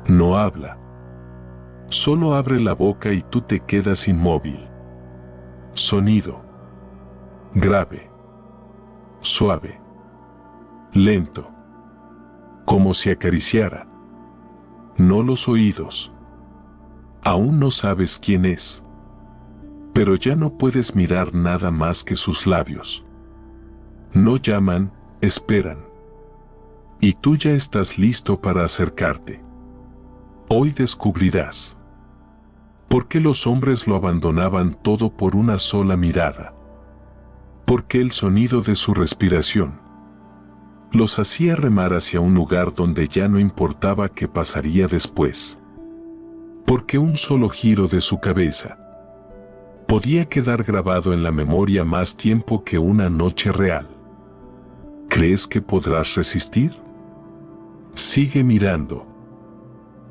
No habla. Solo abre la boca y tú te quedas inmóvil. Sonido. Grave. Suave. Lento. Como si acariciara. No los oídos. Aún no sabes quién es. Pero ya no puedes mirar nada más que sus labios. No llaman, esperan. Y tú ya estás listo para acercarte. Hoy descubrirás por qué los hombres lo abandonaban todo por una sola mirada. Por qué el sonido de su respiración los hacía remar hacia un lugar donde ya no importaba qué pasaría después. Porque un solo giro de su cabeza podía quedar grabado en la memoria más tiempo que una noche real. ¿Crees que podrás resistir? Sigue mirando.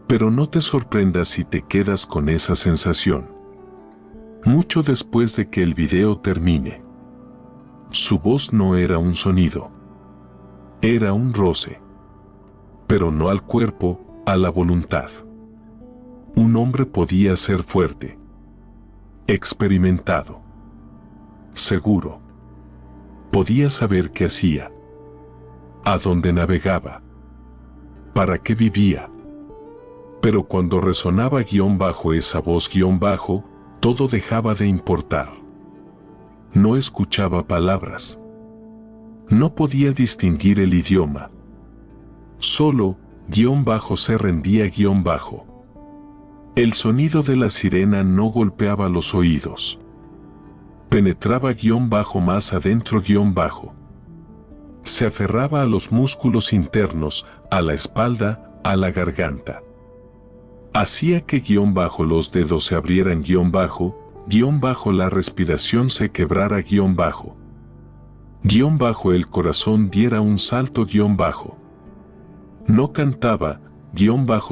Pero no te sorprendas si te quedas con esa sensación. Mucho después de que el video termine. Su voz no era un sonido. Era un roce. Pero no al cuerpo, a la voluntad. Un hombre podía ser fuerte. Experimentado. Seguro. Podía saber qué hacía. A dónde navegaba. Para qué vivía. Pero cuando resonaba esa voz todo dejaba de importar. No escuchaba palabras. No podía distinguir el idioma. Solo, se rendía El sonido de la sirena no golpeaba los oídos. Penetraba más adentro Se aferraba a los músculos internos, a la espalda, a la garganta. Hacía que los dedos se abrieran la respiración se quebrara el corazón diera un salto No cantaba,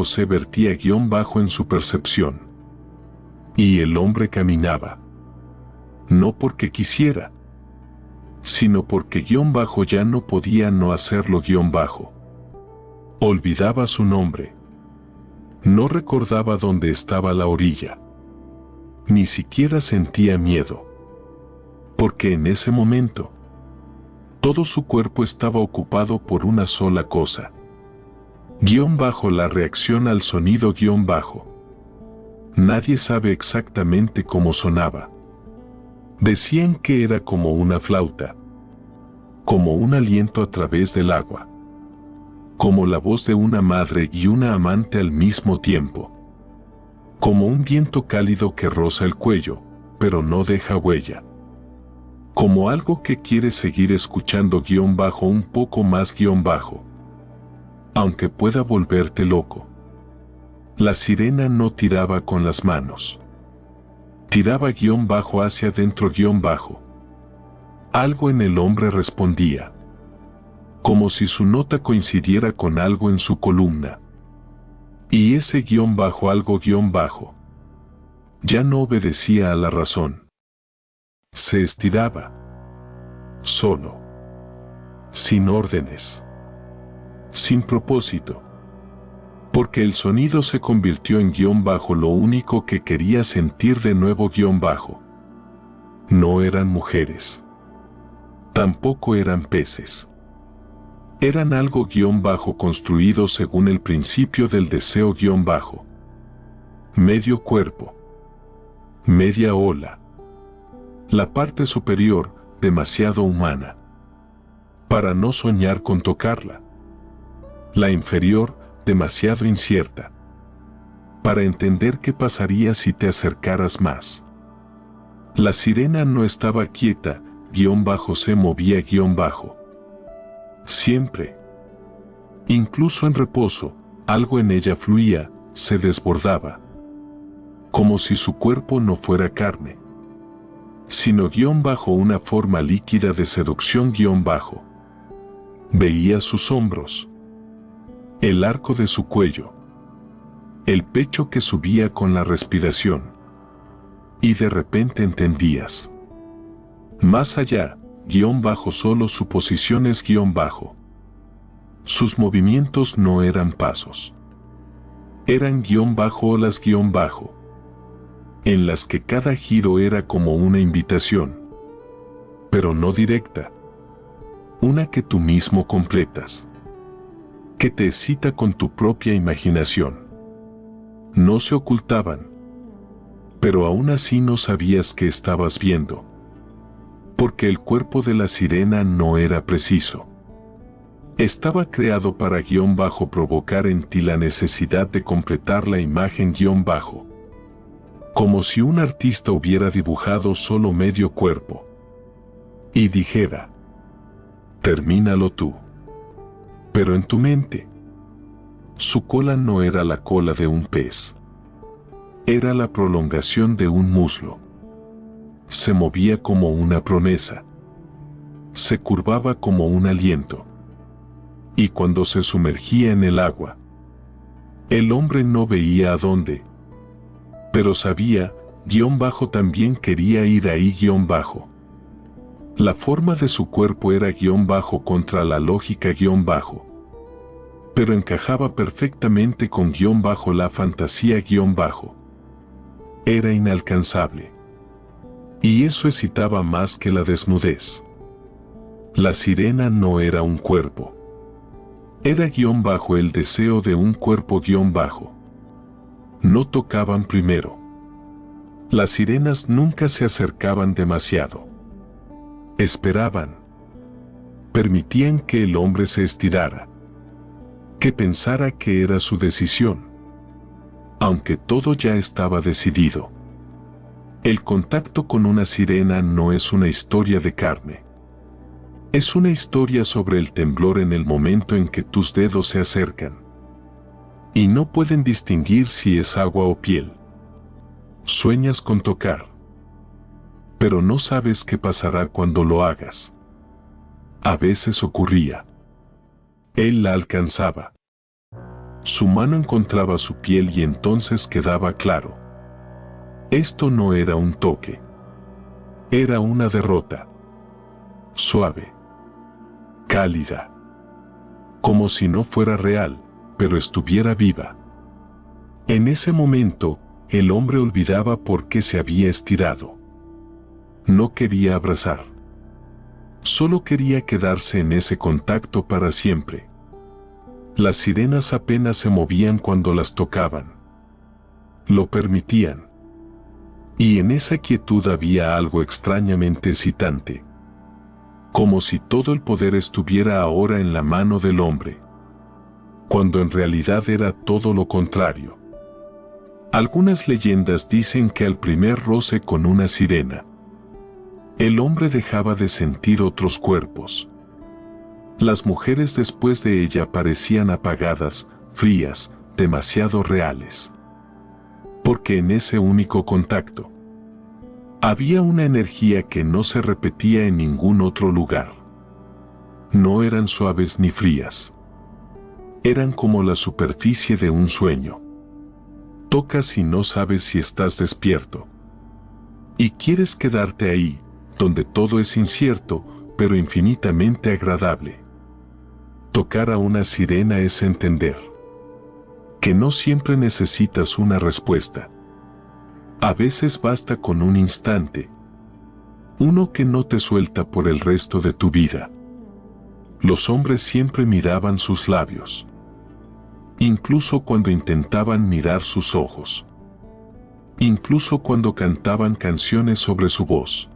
se vertía en su percepción. Y el hombre caminaba. No porque quisiera, sino porque ya no podía no hacerlo Olvidaba su nombre. No recordaba dónde estaba la orilla. Ni siquiera sentía miedo. Porque en ese momento, todo su cuerpo estaba ocupado por una sola cosa. La reacción al sonido Nadie sabe exactamente cómo sonaba. Decían que era como una flauta. Como un aliento a través del agua. Como la voz de una madre y una amante al mismo tiempo. Como un viento cálido que roza el cuello, pero no deja huella. Como algo que quiere seguir escuchando un poco más Aunque pueda volverte loco. La sirena no tiraba con las manos. Tiraba hacia adentro Algo en el hombre respondía. Como si su nota coincidiera con algo en su columna. Y ese algo ya no obedecía a la razón. Se estiraba. Solo. Sin órdenes. Sin propósito. Porque el sonido se convirtió en lo único que quería sentir de nuevo No eran mujeres. Tampoco eran peces. Eran algo construido según el principio del deseo Medio cuerpo. Media ola. La parte superior, demasiado humana. Para no soñar con tocarla. La inferior, demasiado incierta. Para entender qué pasaría si te acercaras más. La sirena no estaba quieta, se movía Siempre. Incluso en reposo, algo en ella fluía, se desbordaba. Como si su cuerpo no fuera carne. Sino una forma líquida de seducción Veía sus hombros. El arco de su cuello. El pecho que subía con la respiración. Y de repente entendías. Más allá, solo su posición es Sus movimientos no eran pasos. Eran olas en las que cada giro era como una invitación, pero no directa, una que tú mismo completas, que te excita con tu propia imaginación. No se ocultaban, pero aún así no sabías qué estabas viendo, porque el cuerpo de la sirena no era preciso. Estaba creado para provocar en ti la necesidad de completar la imagen como si un artista hubiera dibujado solo medio cuerpo y dijera, termínalo tú. Pero en tu mente, su cola no era la cola de un pez, era la prolongación de un muslo. Se movía como una promesa, se curvaba como un aliento. Y cuando se sumergía en el agua, el hombre no veía a dónde, pero sabía, también quería ir ahí La forma de su cuerpo era contra la lógica pero encajaba perfectamente con la fantasía Era inalcanzable. Y eso excitaba más que la desnudez. La sirena no era un cuerpo. Era el deseo de un cuerpo No tocaban primero. Las sirenas nunca se acercaban demasiado. Esperaban. Permitían que el hombre se estirara, que pensara que era su decisión, aunque todo ya estaba decidido. El contacto con una sirena no es una historia de carne. Es una historia sobre el temblor en el momento en que tus dedos se acercan. Y no pueden distinguir si es agua o piel. Sueñas con tocar, pero no sabes qué pasará cuando lo hagas. A veces ocurría. Él la alcanzaba. Su mano encontraba su piel y entonces quedaba claro. Esto no era un toque. Era una derrota. Suave. Cálida. Como si no fuera real, pero estuviera viva. En ese momento, el hombre olvidaba por qué se había estirado. No quería abrazar. Solo quería quedarse en ese contacto para siempre. Las sirenas apenas se movían cuando las tocaban. Lo permitían. Y en esa quietud había algo extrañamente excitante. Como si todo el poder estuviera ahora en la mano del hombre. Cuando en realidad era todo lo contrario. Algunas leyendas dicen que al primer roce con una sirena, el hombre dejaba de sentir otros cuerpos. Las mujeres después de ella parecían apagadas, frías, demasiado reales. Porque en ese único contacto, había una energía que no se repetía en ningún otro lugar. No eran suaves ni frías. Eran como la superficie de un sueño. Tocas y no sabes si estás despierto. Y quieres quedarte ahí, donde todo es incierto, pero infinitamente agradable. Tocar a una sirena es entender que no siempre necesitas una respuesta. A veces basta con un instante. Uno que no te suelta por el resto de tu vida. Los hombres siempre miraban sus labios. Incluso cuando intentaban mirar sus ojos. Incluso cuando cantaban canciones sobre su voz.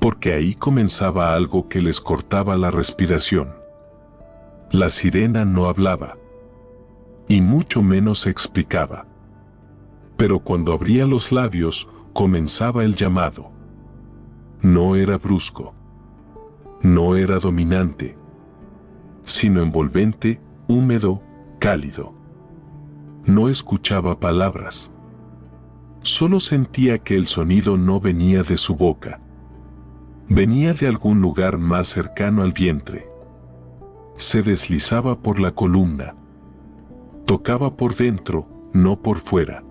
Porque ahí comenzaba algo que les cortaba la respiración. La sirena no hablaba. Y mucho menos explicaba. Pero cuando abría los labios, comenzaba el llamado. No era brusco. No era dominante. Sino envolvente, húmedo, cálido. No escuchaba palabras. Solo sentía que el sonido no venía de su boca. Venía de algún lugar más cercano al vientre. Se deslizaba por la columna. Tocaba por dentro, no por fuera.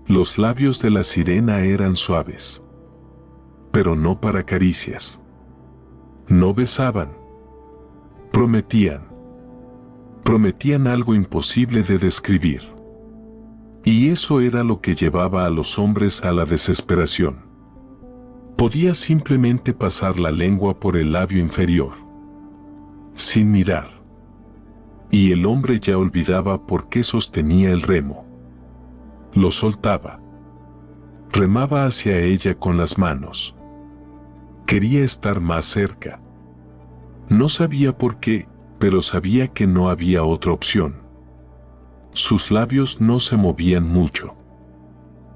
Los labios de la sirena eran suaves. Pero no para caricias. No besaban. Prometían. Prometían algo imposible de describir. Y eso era lo que llevaba a los hombres a la desesperación. Podía simplemente pasar la lengua por el labio inferior, sin mirar. Y el hombre ya olvidaba por qué sostenía el remo. Lo soltaba. Remaba hacia ella con las manos. Quería estar más cerca. No sabía por qué, pero sabía que no había otra opción. Sus labios no se movían mucho.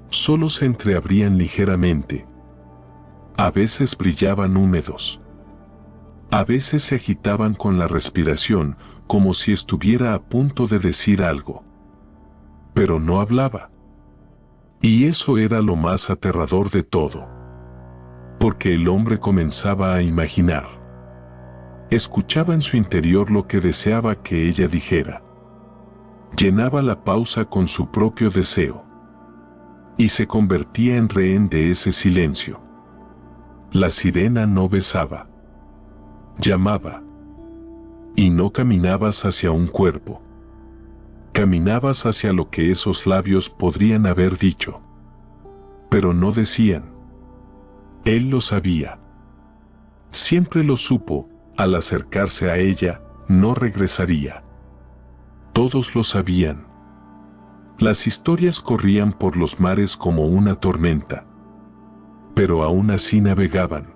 Solo se entreabrían ligeramente. A veces brillaban húmedos. A veces se agitaban con la respiración, como si estuviera a punto de decir algo. Pero no hablaba. Y eso era lo más aterrador de todo. Porque el hombre comenzaba a imaginar. Escuchaba en su interior lo que deseaba que ella dijera. Llenaba la pausa con su propio deseo. Y se convertía en rehén de ese silencio. La sirena no besaba. Llamaba. Y no caminabas hacia un cuerpo. Caminabas hacia lo que esos labios podrían haber dicho. Pero no decían. Él lo sabía. Siempre lo supo, al acercarse a ella, no regresaría. Todos lo sabían. Las historias corrían por los mares como una tormenta. Pero aún así navegaban.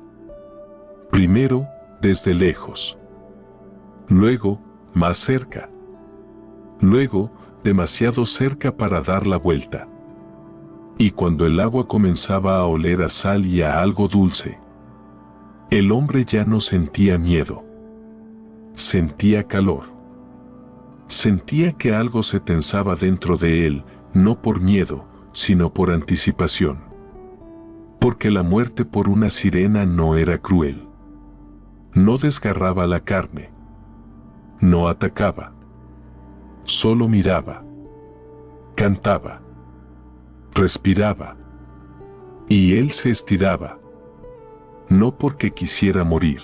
Primero, desde lejos. Luego, más cerca. Luego, demasiado cerca para dar la vuelta. Y cuando el agua comenzaba a oler a sal y a algo dulce, el hombre ya no sentía miedo. Sentía calor. Sentía que algo se tensaba dentro de él, no por miedo, sino por anticipación. Porque la muerte por una sirena no era cruel. No desgarraba la carne. No atacaba. Solo miraba. Cantaba. Respiraba. Y él se estiraba. No porque quisiera morir,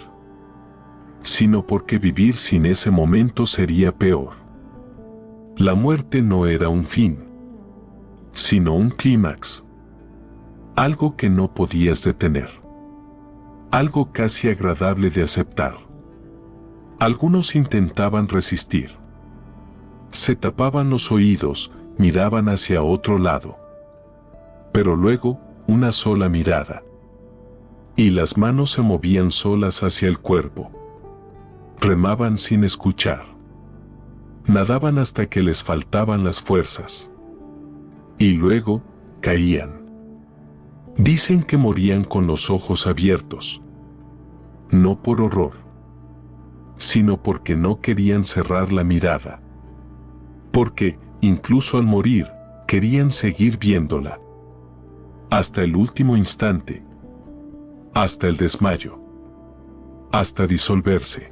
sino porque vivir sin ese momento sería peor. La muerte no era un fin, sino un clímax. Algo que no podías detener. Algo casi agradable de aceptar. Algunos intentaban resistir. Se tapaban los oídos, miraban hacia otro lado. Pero luego, una sola mirada. Y las manos se movían solas hacia el cuerpo. Remaban sin escuchar. Nadaban hasta que les faltaban las fuerzas. Y luego, caían. Dicen que morían con los ojos abiertos. No por horror, sino porque no querían cerrar la mirada. Porque, incluso al morir, querían seguir viéndola. Hasta el último instante. Hasta el desmayo. Hasta disolverse.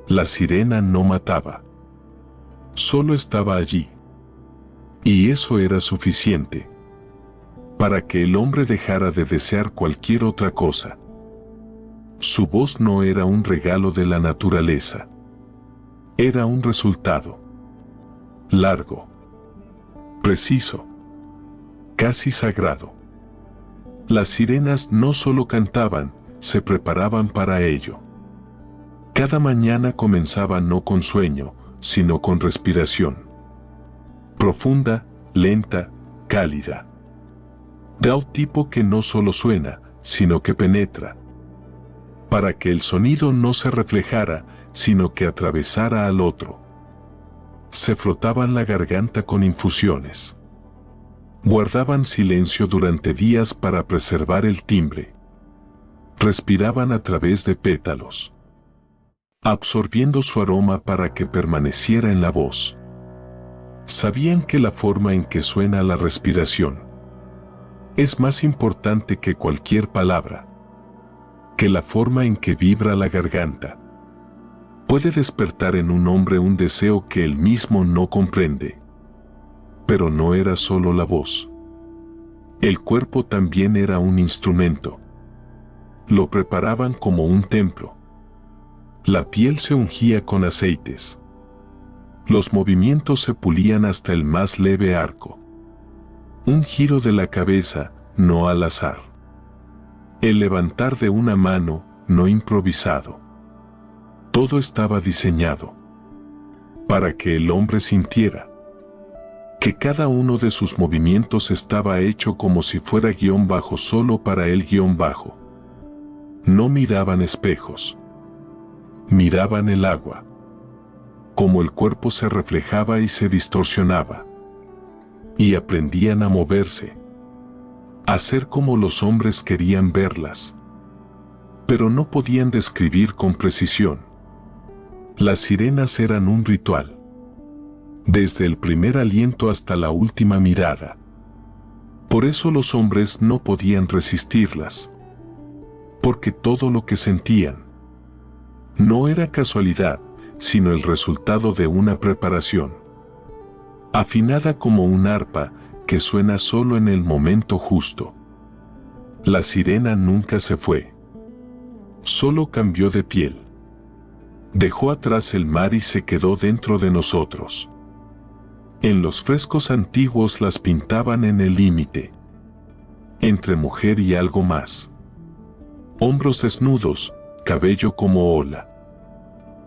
La sirena no mataba. Solo estaba allí. Y eso era suficiente para que el hombre dejara de desear cualquier otra cosa. Su voz no era un regalo de la naturaleza. Era un resultado. Largo. Preciso. Casi sagrado. Las sirenas no solo cantaban, se preparaban para ello. Cada mañana comenzaba no con sueño, sino con respiración. Profunda, lenta, cálida. De un tipo que no solo suena, sino que penetra. Para que el sonido no se reflejara, sino que atravesara al otro. Se frotaban la garganta con infusiones. Guardaban silencio durante días para preservar el timbre. Respiraban a través de pétalos, absorbiendo su aroma para que permaneciera en la voz. Sabían que la forma en que suena la respiración es más importante que cualquier palabra, que la forma en que vibra la garganta puede despertar en un hombre un deseo que él mismo no comprende. Pero no era solo la voz. El cuerpo también era un instrumento. Lo preparaban como un templo. La piel se ungía con aceites. Los movimientos se pulían hasta el más leve arco. Un giro de la cabeza, no al azar. El levantar de una mano, no improvisado. Todo estaba diseñado para que el hombre sintiera que cada uno de sus movimientos estaba hecho como si fuera guión bajo solo para el guión bajo. No miraban espejos. Miraban el agua. Cómo el cuerpo se reflejaba y se distorsionaba. Y aprendían a moverse. A ser como los hombres querían verlas. Pero no podían describir con precisión. Las sirenas eran un ritual. Desde el primer aliento hasta la última mirada. Por eso los hombres no podían resistirlas. Porque todo lo que sentían no era casualidad, sino el resultado de una preparación. Afinada como un arpa que suena solo en el momento justo. La sirena nunca se fue. Solo cambió de piel. Dejó atrás el mar y se quedó dentro de nosotros. En los frescos antiguos las pintaban en el límite. Entre mujer y algo más. Hombros desnudos, cabello como ola.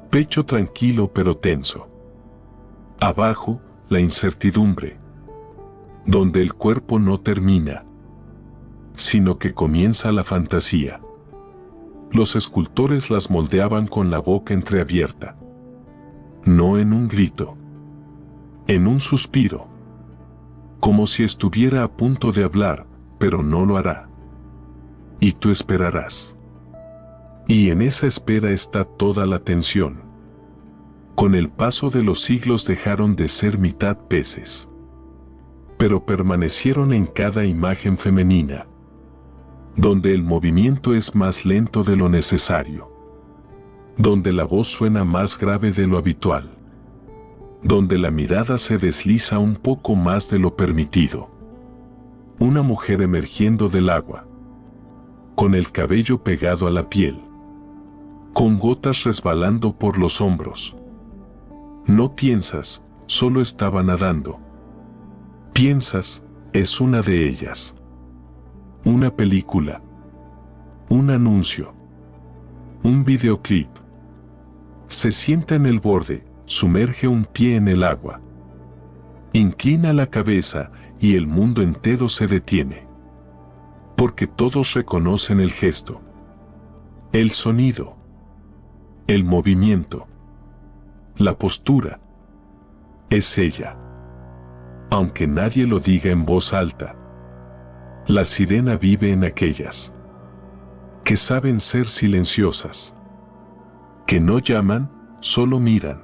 Pecho tranquilo pero tenso. Abajo, la incertidumbre. Donde el cuerpo no termina, sino que comienza la fantasía. Los escultores las moldeaban con la boca entreabierta. No en un grito. En un suspiro. Como si estuviera a punto de hablar, pero no lo hará. Y tú esperarás. Y en esa espera está toda la tensión. Con el paso de los siglos dejaron de ser mitad peces. Pero permanecieron en cada imagen femenina. Donde el movimiento es más lento de lo necesario. Donde la voz suena más grave de lo habitual. Donde la mirada se desliza un poco más de lo permitido. Una mujer emergiendo del agua. Con el cabello pegado a la piel. Con gotas resbalando por los hombros. No piensas, solo estaba nadando. Piensas, es una de ellas. Una película. Un anuncio. Un videoclip. Se sienta en el borde, sumerge un pie en el agua. Inclina la cabeza y el mundo entero se detiene. Porque todos reconocen el gesto. El sonido. El movimiento. La postura. Es ella. Aunque nadie lo diga en voz alta. La sirena vive en aquellas que saben ser silenciosas, que no llaman, solo miran,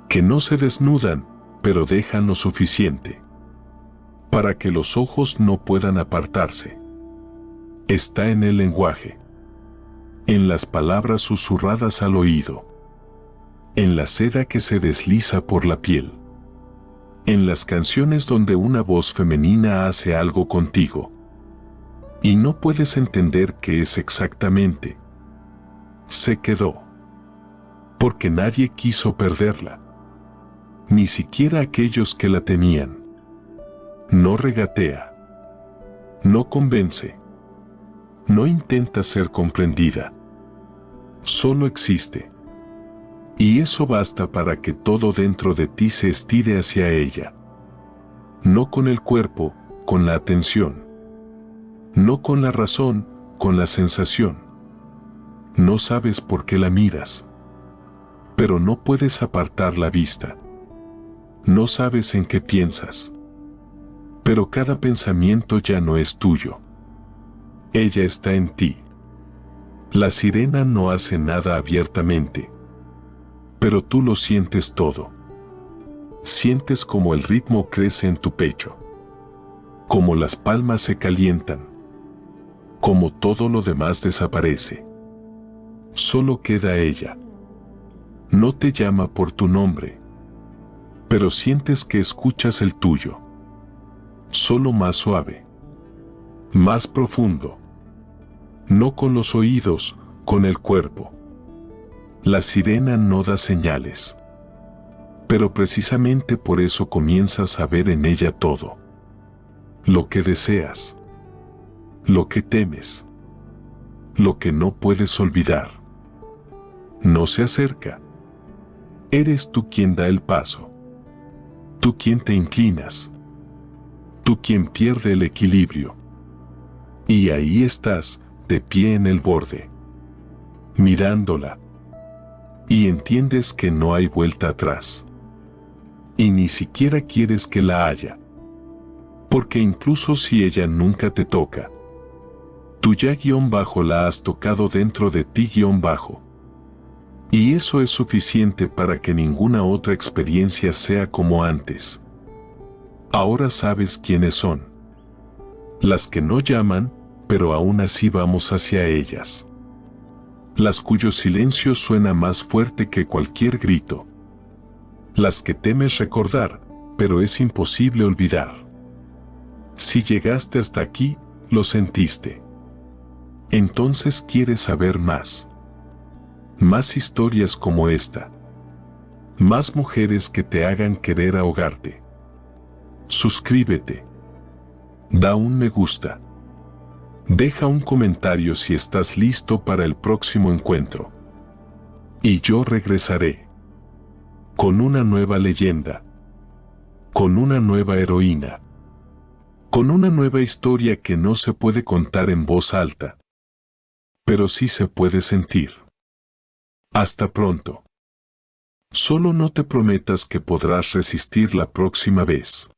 que no se desnudan, pero dejan lo suficiente para que los ojos no puedan apartarse. Está en el lenguaje, en las palabras susurradas al oído, en la seda que se desliza por la piel, en las canciones donde una voz femenina hace algo contigo y no puedes entender qué es exactamente. Se quedó porque nadie quiso perderla, ni siquiera aquellos que la tenían. No regatea, no convence, no intenta ser comprendida, solo existe. Y eso basta para que todo dentro de ti se estire hacia ella. No con el cuerpo, con la atención. No con la razón, con la sensación. No sabes por qué la miras. Pero no puedes apartar la vista. No sabes en qué piensas. Pero cada pensamiento ya no es tuyo. Ella está en ti. La sirena no hace nada abiertamente. Pero tú lo sientes todo. Sientes como el ritmo crece en tu pecho. Como las palmas se calientan. Como todo lo demás desaparece. Solo queda ella. No te llama por tu nombre. Pero sientes que escuchas el tuyo. Solo más suave. Más profundo. No con los oídos, con el cuerpo. La sirena no da señales. Pero precisamente por eso comienzas a ver en ella todo. Lo que deseas. Lo que temes. Lo que no puedes olvidar. No se acerca. Eres tú quien da el paso. Tú quien te inclinas. Tú quien pierde el equilibrio. Y ahí estás, de pie en el borde. Mirándola. Y entiendes que no hay vuelta atrás. Y ni siquiera quieres que la haya. Porque incluso si ella nunca te toca, tú ya la has tocado dentro de ti Y eso es suficiente para que ninguna otra experiencia sea como antes. Ahora sabes quiénes son. Las que no llaman, pero aún así vamos hacia ellas. Las cuyo silencio suena más fuerte que cualquier grito. Las que temes recordar, pero es imposible olvidar. Si llegaste hasta aquí, lo sentiste. Entonces quieres saber más. Más historias como esta. Más mujeres que te hagan querer ahogarte. Suscríbete. Da un me gusta. Deja un comentario si estás listo para el próximo encuentro. Y yo regresaré. Con una nueva leyenda. Con una nueva heroína. Con una nueva historia que no se puede contar en voz alta. Pero sí se puede sentir. Hasta pronto. Solo no te prometas que podrás resistir la próxima vez.